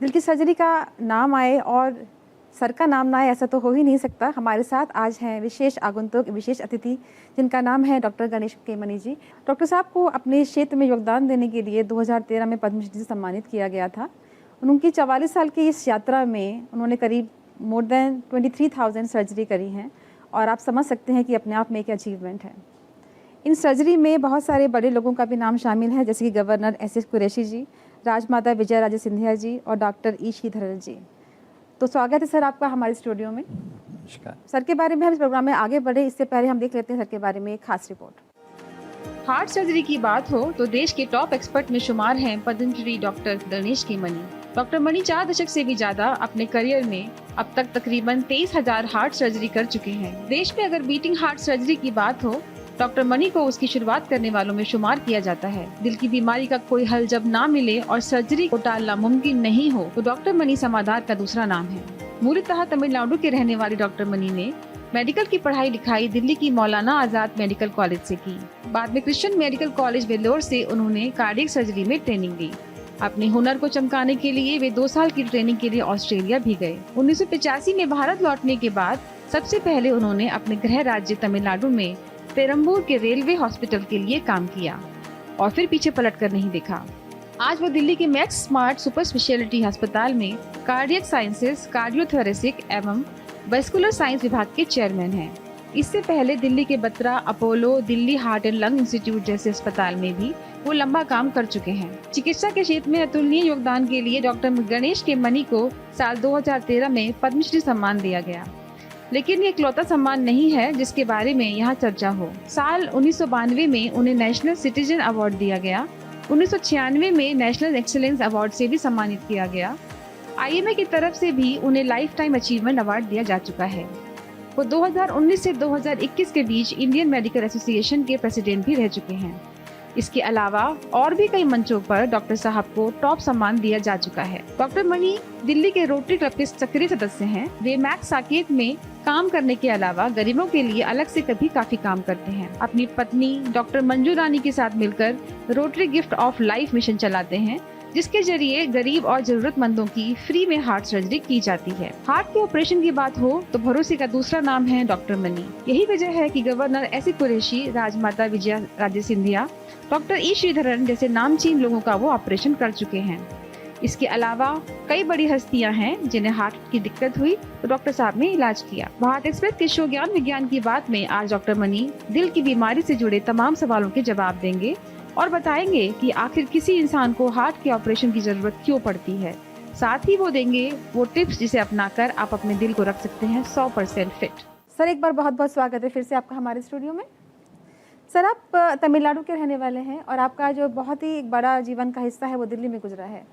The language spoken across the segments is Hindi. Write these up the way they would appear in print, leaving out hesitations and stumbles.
दिल की सर्जरी का नाम आए और सर का नाम ना आए ऐसा तो हो ही नहीं सकता। हमारे साथ आज हैं विशेष आगंतुक, विशेष अतिथि जिनका नाम है डॉक्टर गणेश केमनी जी। डॉक्टर साहब को अपने क्षेत्र में योगदान देने के लिए 2013 में पद्मश्री से सम्मानित किया गया था। उनकी 44 साल की इस यात्रा में उन्होंने करीब मोर देन 23,000 सर्जरी करी हैं और आप समझ सकते हैं कि अपने आप में एक अचीवमेंट है। इन सर्जरी में बहुत सारे बड़े लोगों का भी नाम शामिल है, जैसे कि गवर्नर एस कुरैशी जी, राजमाता विजया राजे सिंधिया जी और डॉक्टर ई श्रीधरन जी। तो स्वागत है सर आपका हमारे स्टूडियो में। नमस्कार। सर के बारे में हम इस प्रोग्राम में आगे बढ़े इससे पहले हम देख लेते हैं सर के बारे में एक खास रिपोर्ट। हार्ट सर्जरी की बात हो तो देश के टॉप एक्सपर्ट में शुमार हैं Padmashri doctor Ganesh केमनी। Doctor money 4 दशक से भी ज्यादा अपने करियर में अब तक तकरीबन 23,000 हार्ट सर्जरी कर चुके हैं। देश में अगर बीटिंग हार्ट सर्जरी की बात हो, डॉक्टर मनी को उसकी शुरुआत करने वालों में शुमार किया जाता है। दिल की बीमारी का कोई हल जब ना मिले और सर्जरी को टालना मुमकिन नहीं हो तो डॉक्टर मनी समाधान का दूसरा नाम है। मूलतः तमिलनाडु के रहने वाले डॉक्टर मनी ने मेडिकल की पढ़ाई लिखाई दिल्ली की मौलाना आजाद मेडिकल कॉलेज से की। बाद में क्रिश्चियन मेडिकल कॉलेज वेल्लोर से उन्होंने कार्डियक सर्जरी में ट्रेनिंग ली। अपने हुनर को चमकाने के लिए वे 2 साल की ट्रेनिंग के लिए ऑस्ट्रेलिया भी गए। 1985 में भारत लौटने के बाद सबसे पहले उन्होंने अपने गृह राज्य तमिलनाडु में पेरम्बूर के रेलवे हॉस्पिटल के लिए काम किया और फिर पीछे पलट कर नहीं देखा। आज वो दिल्ली के मैक्स स्मार्ट सुपर स्पेशलिटी अस्पताल में कार्डियक साइंसेज, कार्डियोथोरेसिक एवं वेस्कुलर साइंस विभाग के चेयरमैन हैं। इससे पहले दिल्ली के Batra, Apollo, Delhi heart and lung institute जैसे अस्पताल में भी वो लंबा काम कर चुके हैं। चिकित्सा के क्षेत्र में अतुलनीय योगदान के लिए डॉक्टर गणेश केमनी को साल 2013 में पद्मश्री सम्मान दिया गया, लेकिन ये इकलौता सम्मान नहीं है जिसके बारे में यहाँ चर्चा हो। साल 1992 में उन्हें नेशनल सिटीजन अवार्ड दिया गया। 1996 में नेशनल एक्सीलेंस अवार्ड से भी सम्मानित किया गया। IMA की तरफ से भी उन्हें लाइफ टाइम अचीवमेंट अवार्ड दिया जा चुका है। वो 2019 से 2021 के बीच इंडियन मेडिकल एसोसिएशन के प्रेसिडेंट भी रह चुके हैं। इसके अलावा और भी कई मंचों पर डॉक्टर साहब को टॉप सम्मान दिया जा चुका है। डॉक्टर मनी दिल्ली के रोटरी क्लब के सक्रिय सदस्य हैं। वे मैक्स साकेत में काम करने के अलावा गरीबों के लिए अलग से कभी काफी काम करते हैं। अपनी पत्नी डॉक्टर मंजू रानी के साथ मिलकर rotary gift of life mission चलाते हैं, जिसके जरिए गरीब और जरूरतमंदों की फ्री में हार्ट सर्जरी की जाती है। हार्ट के ऑपरेशन की बात हो तो भरोसे का दूसरा नाम है डॉक्टर मनी। यही वजह है कि गवर्नर एस कुरैशी, राजमाता विजया राजे सिंधिया, डॉक्टर ई श्रीधरन जैसे नामचीन लोगों का वो ऑपरेशन कर चुके हैं। इसके अलावा कई बड़ी हस्तियां हैं जिन्हें हार्ट की दिक्कत हुई तो डॉक्टर साहब ने इलाज किया। भारत एक्सप्रेस के शो ज्ञान विज्ञान की बात में आज डॉक्टर मनी दिल की बीमारी से जुड़े तमाम सवालों के जवाब देंगे और बताएंगे कि आखिर किसी इंसान को हार्ट के ऑपरेशन की जरूरत क्यों पड़ती है। साथ ही वो देंगे वो टिप्स जिसे अपनाकर आप अपने दिल को रख सकते हैं 100% फिट। सर एक बार बहुत बहुत स्वागत है फिर से आपका हमारे स्टूडियो में। सर आप तमिलनाडु के रहने वाले हैं और आपका जो बहुत ही एक बड़ा जीवन का हिस्सा है वो दिल्ली में गुजरा है।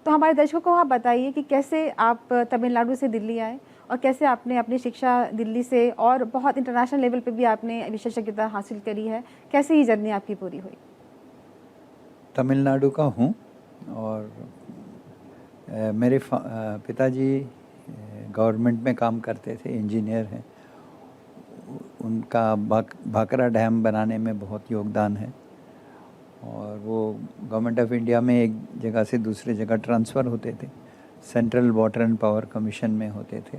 तो हमारे दर्शकों को आप बताइए कि कैसे आप तमिलनाडु से दिल्ली आए और कैसे आपने अपनी शिक्षा दिल्ली से और बहुत इंटरनेशनल लेवल पे भी आपने विशेषज्ञता हासिल करी है। कैसे ये जर्नी आपकी पूरी हुई? तमिलनाडु का हूँ और मेरे पिताजी गवर्नमेंट में काम करते थे, इंजीनियर हैं। उनका भाखरा डैम बनाने में बहुत योगदान है और वो गवर्नमेंट ऑफ इंडिया में एक जगह से दूसरी जगह ट्रांसफ़र होते थे, central water and power commission में होते थे।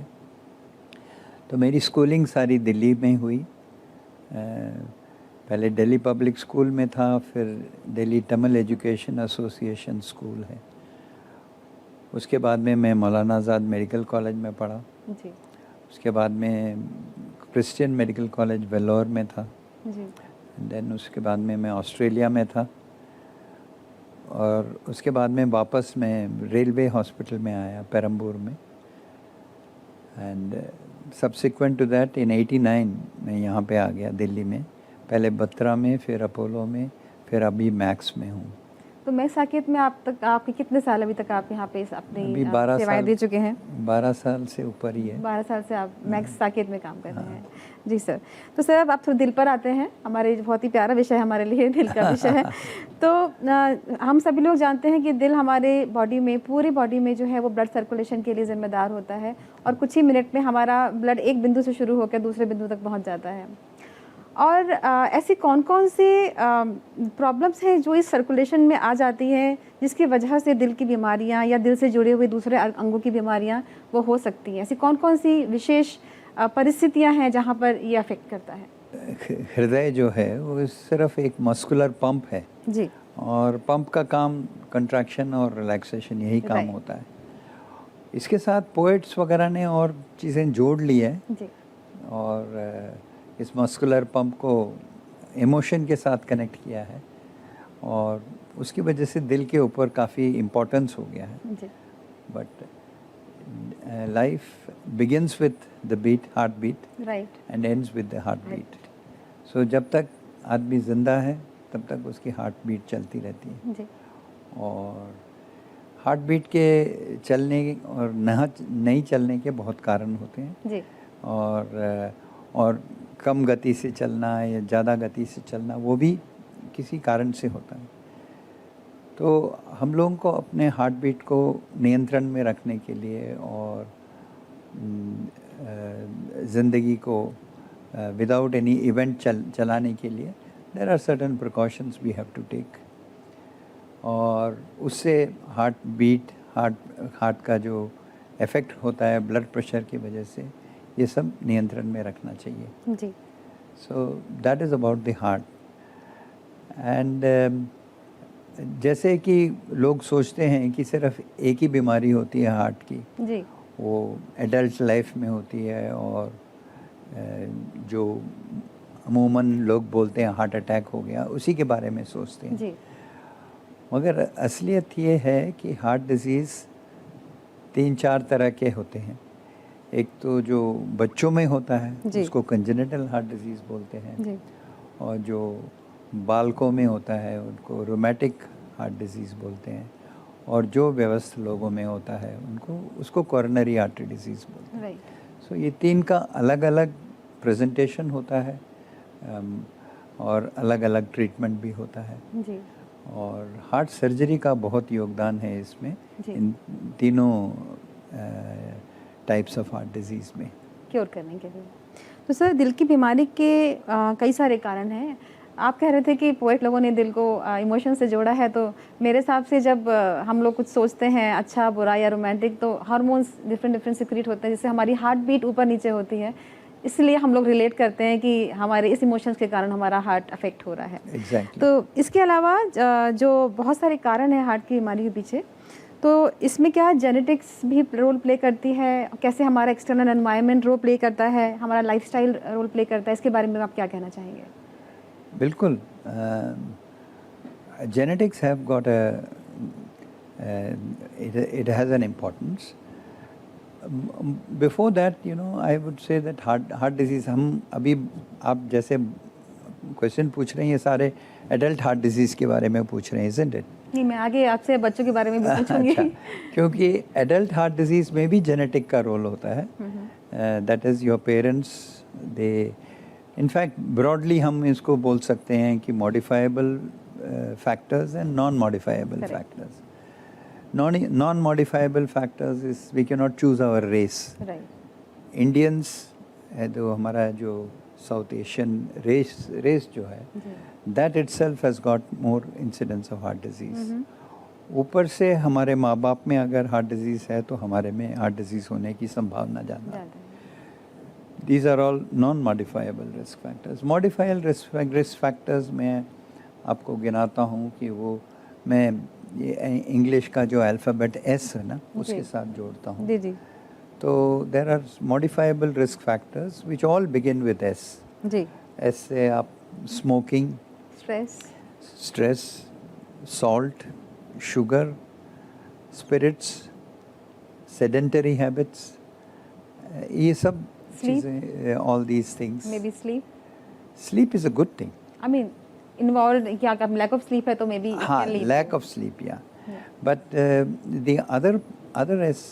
तो मेरी स्कूलिंग सारी दिल्ली में हुई। पहले दिल्ली पब्लिक स्कूल में था, फिर Delhi Tamil education association school है। उसके बाद में मैं मौलाना आज़ाद मेडिकल कॉलेज में पढ़ा जी। उसके बाद में क्रिश्चियन मेडिकल कॉलेज वेल्लोर में था जी। देन उसके बाद में मैं ऑस्ट्रेलिया में था और उसके बाद में वापस मैं रेलवे हॉस्पिटल में आया पेरम्बूर में। And subsequent to that in 89 मैं यहाँ पे आ गया दिल्ली में, पहले बत्रा में, फिर अपोलो में, फिर अभी मैक्स में हूँ। तो मैक्स साकेत में आपके कितने साल अभी तक आप यहाँ पे अपनी 12 सेवाएं साल दे चुके हैं? 12 साल से ऊपर ही है। 12 साल से आप मैक्स साकेत में काम कर रहे हैं। जी सर। तो सर अब आप थोड़ा दिल पर आते हैं। हमारे बहुत ही प्यारा विषय हमारे लिए दिल का विषय है। तो हम सभी लोग जानते हैं कि दिल हमारे बॉडी में, पूरी बॉडी में जो है वो ब्लड सर्कुलेशन के लिए जिम्मेदार होता है और कुछ ही मिनट में हमारा ब्लड एक बिंदु से शुरू होकर दूसरे बिंदु तक पहुँच जाता है। और ऐसी कौन-कौन सी प्रॉब्लम्स हैं जो इस सर्कुलेशन में आ जाती हैं जिसकी वजह से दिल की बीमारियां या दिल से जुड़े हुए दूसरे अंगों की बीमारियां वो हो सकती हैं? ऐसी कौन-कौन सी विशेष परिस्थितियां हैं जहां पर ये अफेक्ट करता है? हृदय जो है वो सिर्फ एक मस्कुलर पंप है जी, और पंप का काम कंट्रैक्शन और रिलैक्सेशन यही काम Right. होता है। इसके साथ पोएट्स वगैरह ने और चीज़ें जोड़ ली है जी, और इस मस्कुलर पंप को इमोशन के साथ कनेक्ट किया है और उसकी वजह से दिल के ऊपर काफ़ी इम्पोर्टेंस हो गया है। जी, but life begins with the beat, heart beat, right, and ends with the heart beat. So जब तक आदमी ज़िंदा है तब तक उसकी हार्ट बीट चलती रहती है जी, और हार्ट बीट के चलने और नहीं चलने के बहुत कारण होते हैं जी, और कम गति से चलना या ज़्यादा गति से चलना वो भी किसी कारण से होता है। तो हम लोगों को अपने हार्ट बीट को नियंत्रण में रखने के लिए और ज़िंदगी को विदाउट एनी इवेंट चलाने के लिए there are certain precautions we have to take और उससे हार्ट का जो इफ़ेक्ट होता है ब्लड प्रेशर की वजह से ये सब नियंत्रण में रखना चाहिए। जी, so that is about the heart and जैसे कि लोग सोचते हैं कि सिर्फ एक ही बीमारी होती है हार्ट की, जी, वो एडल्ट लाइफ में होती है और जो अमूमन लोग बोलते हैं हार्ट अटैक हो गया उसी के बारे में सोचते हैं। जी, मगर असलियत ये है कि हार्ट डिजीज़ 3-4 तरह के होते हैं। एक तो जो बच्चों में होता है जी। उसको कंजेनिटल हार्ट डिजीज़ बोलते हैं जी, और जो बालकों में होता है उनको रोमैटिक हार्ट डिजीज़ बोलते हैं और जो व्यवस्थ लोगों में होता है उसको कोरोनरी आर्टरी डिजीज़ बोलते हैं। राइट, सो ये 3 का अलग-अलग प्रेजेंटेशन होता है और अलग-अलग ट्रीटमेंट भी होता है जी, और हार्ट सर्जरी का बहुत योगदान है इसमें, जी। इन तीनों टाइप्स ऑफ हार्ट डिजीज़ में। क्योर करने के लिए। तो सर दिल की बीमारी के कई सारे कारण हैं। आप कह रहे थे कि पोएट लोगों ने दिल को इमोशन से जोड़ा है, तो मेरे हिसाब से जब हम लोग कुछ सोचते हैं अच्छा, बुरा या रोमांटिक, तो हार्मोन्स डिफरेंट सिक्रीट होते हैं जिससे हमारी हार्ट बीट ऊपर नीचे होती है। इसलिए हम लोग रिलेट करते हैं कि हमारे इस इमोशंस के कारण हमारा हार्ट अफेक्ट हो रहा है। एग्जैक्टली। तो इसके अलावा जो बहुत सारे कारण हैं हार्ट की बीमारी के पीछे, तो इसमें क्या जेनेटिक्स भी रोल प्ले करती है? कैसे हमारा एक्सटर्नल एनवायरनमेंट रोल प्ले करता है? हमारा लाइफस्टाइल रोल प्ले करता है? इसके बारे में आप क्या कहना चाहेंगे? बिल्कुल, genetics have got it has an importance. Before that, I would say that heart disease, हम अभी आप जैसे क्वेश्चन पूछ रहे हैं ये सारे एडल्ट हार्ट डिजीज़ के बारे में पूछ रहे हैं, isn't it? नहीं, मैं आगे आपसे बच्चों के बारे में भी पूछूंगी। अच्छा, क्योंकि एडल्ट हार्ट डिजीज़ में भी जेनेटिक का रोल होता है। That is your parents, they in fact broadly हम इसको बोल सकते हैं कि modifiable factors and non modifiable Correct. Factors. Non modifiable factors is we can not choose our race. Right, Indians है तो हमारा जो साउथ एशियन रेस जो है, that itself has got more incidence of heart disease. ऊपर से हमारे माँ बाप में अगर हार्ट डिजीज़ है तो हमारे में हार्ट डिजीज़ होने की संभावना ज़्यादा है। These are all non-modifiable risk factors. Modifiable risk factors में आपको गिनाता हूँ कि वो मैं ये इंग्लिश का जो अल्फ़ाबेट एस है ना उसके साथ जोड़ता हूँ। जी, जी, तो there are modifiable risk factors which all begin with S. Ji, S से आप smoking, stress, stress, salt, sugar, spirits, sedentary habits, ये सब Sleep? चीज़ें, all these things. Maybe sleep, Sleep is a good thing. I mean involve, क्या लैक ऑफ स्लीप है तो मे बी हाँ, lack of sleep, yeah. But the other is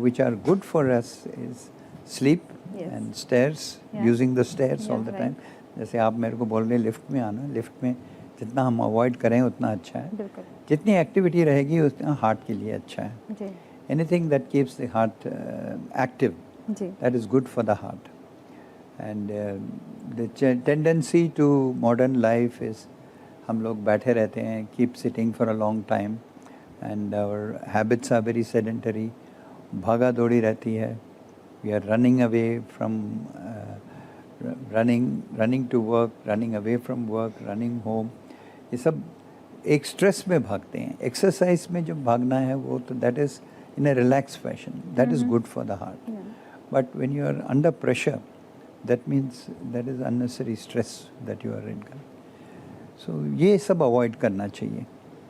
which are good for us is sleep Yes. and stairs, Yeah. using the stairs all Yeah, the right. time. जैसे आप मेरे को बोल रहे लिफ्ट में आना, लिफ्ट में जितना हम अवॉइड करें उतना अच्छा है। बिल्कुल, जितनी एक्टिविटी रहेगी उतना हार्ट के लिए अच्छा है। जी, Anything that keeps the heart active, जी, that is good for the heart. And the tendency to modern life is हम लोग बैठे रहते हैं, keep sitting for a long time, and our habits are very sedentary, भागा दौड़ी रहती है. We are running away from running to work, running away from work, running home. ये सब एक स्ट्रेस में भागते हैं. एक्सरसाइज में जो भागना है वो तो that is in a relax fashion, that is good for the heart. But when you are under pressure, that means that is unnecessary stress that you are in. So ये सब अवॉइड करना चाहिए.